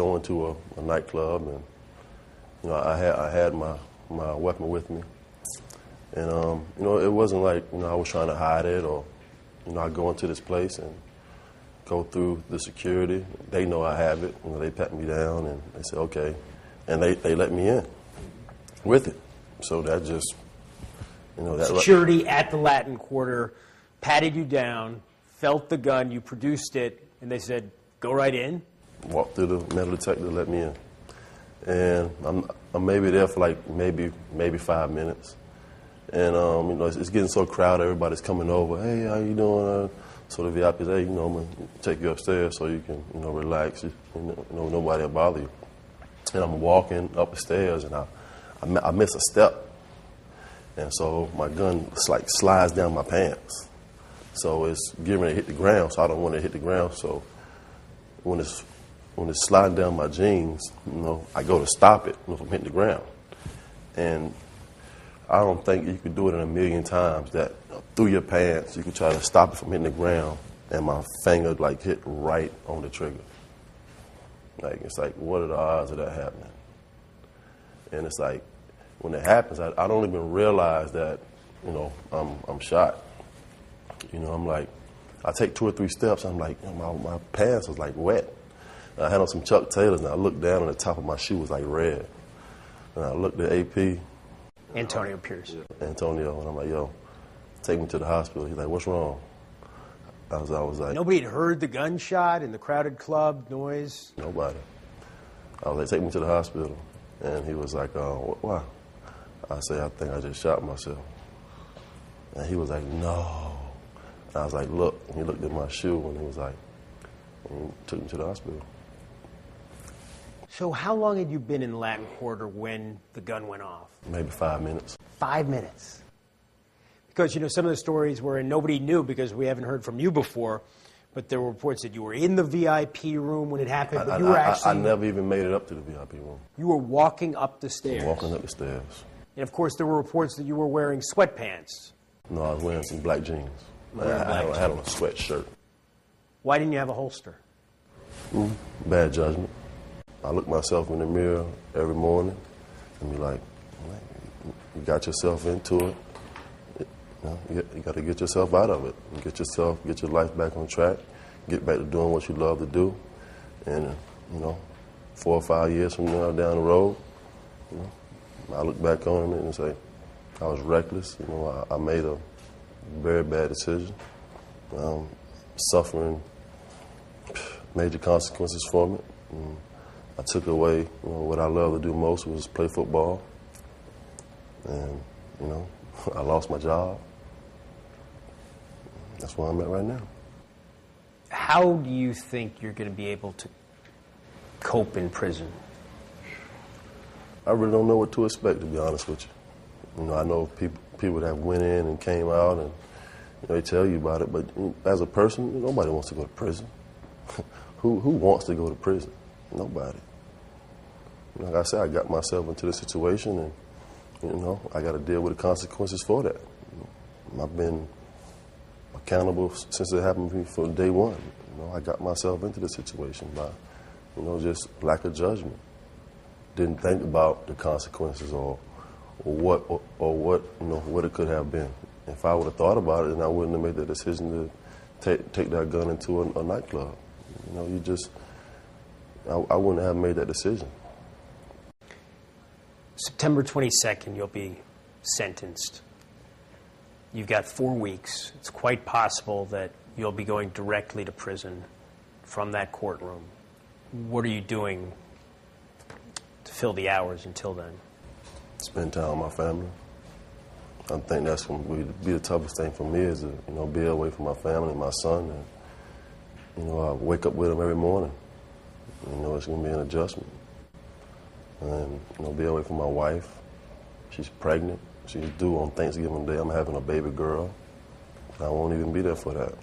go into a nightclub, and I had my weapon with me, and it wasn't like I was trying to hide it, or I go into this place and go through the security. They know I have it. They pat me down and they say okay, and they let me in with it. So that just that security at the Latin Quarter patted you down, felt the gun, you produced it, and they said go right in. Walked through the metal detector, let me in, and I'm maybe there for like maybe 5 minutes, and it's getting so crowded. Everybody's coming over. Hey, how you doing? So the VIP says, hey, I'm gonna take you upstairs so you can relax. Nobody will bother you. And I'm walking up the stairs, and I miss a step, and so my gun slides down my pants. So it's getting ready to hit the ground. So I don't want it to hit the ground. So when it's sliding down my jeans, I go to stop it from hitting the ground. And I don't think you could do it in a million times that through your pants you could try to stop it from hitting the ground, and my finger hit right on the trigger. It's like, what are the odds of that happening? And it's like, when it happens, I don't even realize that I'm shot. I'm like, I take 2 or 3 steps. I'm like, my pants was wet. I had on some Chuck Taylors, and I looked down, and the top of my shoe was red. And I looked at AP. Antonio Pierce. Antonio, and I'm like, yo, take me to the hospital. He's like, what's wrong? I was like... Nobody had heard the gunshot in the crowded club, noise? Nobody. I was like, take me to the hospital. And he was like, why? I said, I think I just shot myself. And he was like, no. And I was like, look. And he looked at my shoe, and he was like, and he took me to the hospital. So how long had you been in Latin Quarter when the gun went off? Maybe 5 minutes. 5 minutes. Because, some of the stories were, and nobody knew because we haven't heard from you before, but there were reports that you were in the VIP room when it happened, but you were actually... I never even made it up to the VIP room. You were walking up the stairs. Walking up the stairs. And, of course, there were reports that you were wearing sweatpants. No, I was wearing some black jeans. I had on a sweatshirt. Why didn't you have a holster? Bad judgment. I look myself in the mirror every morning and be like, you got yourself into it. You got to get yourself out of it. Get your life back on track. Get back to doing what you love to do. And, 4 or 5 years from now down the road, I look back on it and say, I was reckless. I made a very bad decision. Suffering major consequences from it. I took away what I love to do most, was play football. And, I lost my job. That's where I'm at right now. How do you think you're going to be able to cope in prison? I really don't know what to expect, to be honest with you. I know people that went in and came out, and they tell you about it, but as a person, nobody wants to go to prison. Who wants to go to prison? Nobody. Like I said, I got myself into the situation, and I got to deal with the consequences for that. I've been accountable since it happened to me from day one. I got myself into the situation by, just lack of judgment. Didn't think about the consequences or what it could have been. If I would have thought about it, then I wouldn't have made the decision to take that gun into a nightclub. I wouldn't have made that decision. September 22nd, you'll be sentenced. You've got 4 weeks. It's quite possible that you'll be going directly to prison from that courtroom. What are you doing to fill the hours until then? Spend time with my family. I think that's going to be the toughest thing for me, is to be away from my family and my son. And I wake up with him every morning. It's going to be an adjustment. And be away from my wife. She's pregnant. She's due on Thanksgiving Day. I'm having a baby girl. I won't even be there for that.